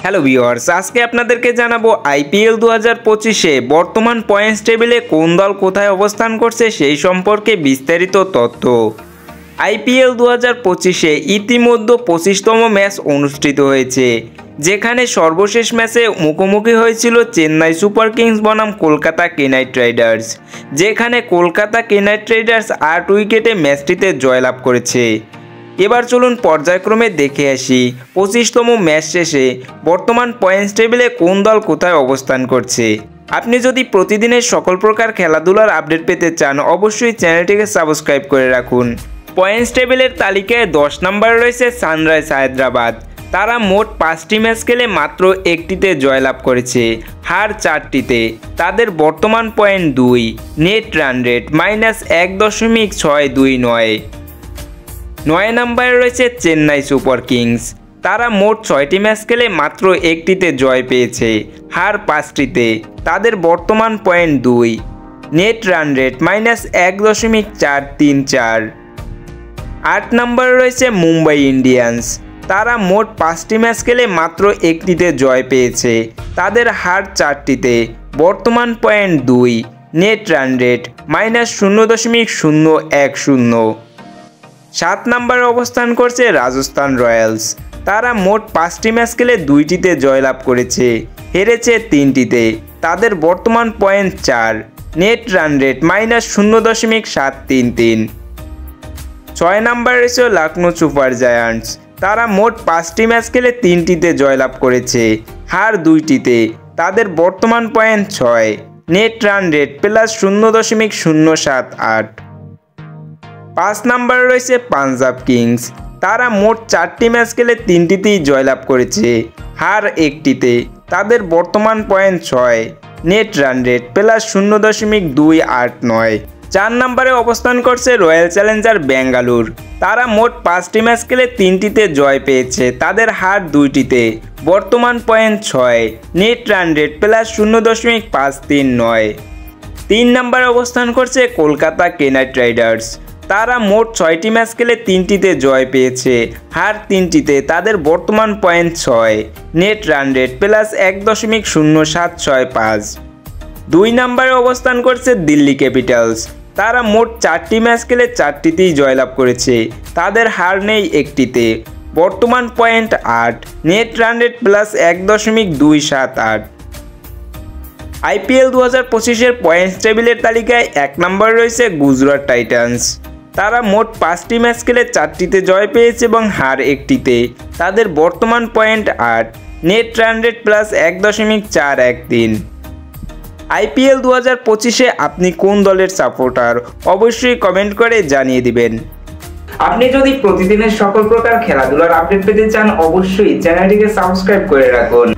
Hello viewers, আজকে আপনাদেরকে জানাবো আইপিএল 2025-এ বর্তমান পয়েন্টস টেবিলে কোন দল কোথায় অবস্থান করছে সেই সম্পর্কে বিস্তারিত তথ্য। আইপিএল 2025-এ ইতিমধ্যে 25তম ম্যাচ অনুষ্ঠিত হয়েছে, যেখানে সর্বশেষ ম্যাচে মুখোমুখি হয়েছিল চেন্নাই সুপার কিংস বনাম কলকাতা নাইট রাইডার্স, যেখানে কলকাতা নাইট রাইডার্স 8 উইকেটে ম্যাচটিতে জয়লাভ করেছে। এবার চলুন পর্যায়ক্রমে দেখে আসি 25তম ম্যাচ শেষে বর্তমান পয়েন্টস টেবিলে কোন দল কোথায় অবস্থান করছে। আপনি যদি প্রতিদিনের সকল প্রকার খেলাধুলার আপডেট পেতে চান, অবশ্যই চ্যানেলটিকে সাবস্ক্রাইব করে রাখুন। পয়েন্টস টেবিলের তালিকায় 10 নম্বরে রয়েছে সানরাইজ হায়দ্রাবাদ। তারা মোট 5টি ম্যাচ খেলে মাত্র একটিতে জয়লাভ করেছে, হার 4টিতে। তাদের বর্তমান পয়েন্ট 2, নেট রান রেট -1.629। 9 নম্বরে রয়েছে চেন্নাই সুপার কিংস। তারা মোট 6টি ম্যাচ খেলে মাত্র একটিতে জয় পেয়েছে, হার 5টিতে। তাদের বর্তমান পয়েন্ট 2, নেট রান রেট -1.434। 8 নম্বরে রয়েছে মুম্বাই ইন্ডিয়ান্স। তারা মোট 5টি ম্যাচ খেলে মাত্র একটিতে জয় পেয়েছে, তাদের হার 4টিতে। বর্তমান পয়েন্ট 2, নেট রান রেট -0.010। 7 নম্বরে অবস্থান করছে রাজস্থান রয়্যালস। তারা মোট 5টি ম্যাচ খেলে 2টিতে জয়লাভ করেছে, হেরেছে 3টিতে। তাদের বর্তমান পয়েন্ট 4, নেট রান রেট -0.733। 6 নম্বরে রয়েছে লখনৌ সুপার জায়ান্টস। তারা মোট 5টি ম্যাচ খেলে 3টিতে জয়লাভ করেছে, হার 2টিতে। তাদের বর্তমান পয়েন্ট 6, নেট রান রেট +0.078। 5 নম্বরে রয়েছে পাঞ্জাব কিংস। তারা মোট 4টি ম্যাচ খেলে 3টিতেই জয়লাভ করেছে, হার 1টিতে। তাদের বর্তমান পয়েন্ট 6, নেট রান রেট +0.289। 4 নম্বরে অবস্থান করছে রয়্যাল চ্যালেঞ্জার ব্যাঙ্গালোর। তারা মোট 5টি ম্যাচ খেলে 3টিতে জয় পেয়েছে, তাদের হার 2টিতে। বর্তমান পয়েন্ট 6, নেট রান রেট +0.539। 3 নম্বরে অবস্থান করছে কলকাতা নাইট রাইডার্স। তারা মোট 6টি ম্যাচ খেলে 3টিতে জয় পেয়েছে, হার 3টিতে। তাদের বর্তমান পয়েন্ট 6, নেট রান রেট +1.0765। 2 নম্বরে অবস্থান করছে দিল্লি ক্যাপিটালস। তারা মোট 4টি ম্যাচ খেলে 4টিতেই জয়লাভ করেছে, তাদের হার নেই 1টিতে। বর্তমান point 8, net run rate +1.278। IPL 2025-এর পয়েন্টস টেবিলের তালিকায় 1 নম্বরে রয়েছে গুজরাট টাইটান্স। তারা মোট 5টি ম্যাচ খেলে 4টিতে জয় পেয়েছে এবং হার 1টিতে। তাদের বর্তমান point 8, net run rate +1.413। IPL 2025-এ আপনি কোন দলের সাপোর্টার, অবশ্যই কমেন্ট করে জানিয়ে দিবেন। আপনি যদি প্রতিদিনের সকল প্রকার খেলাধুলার আপডেট পেতে চান, অবশ্যই চ্যানেলটিকে সাবস্ক্রাইব করে রাখুন।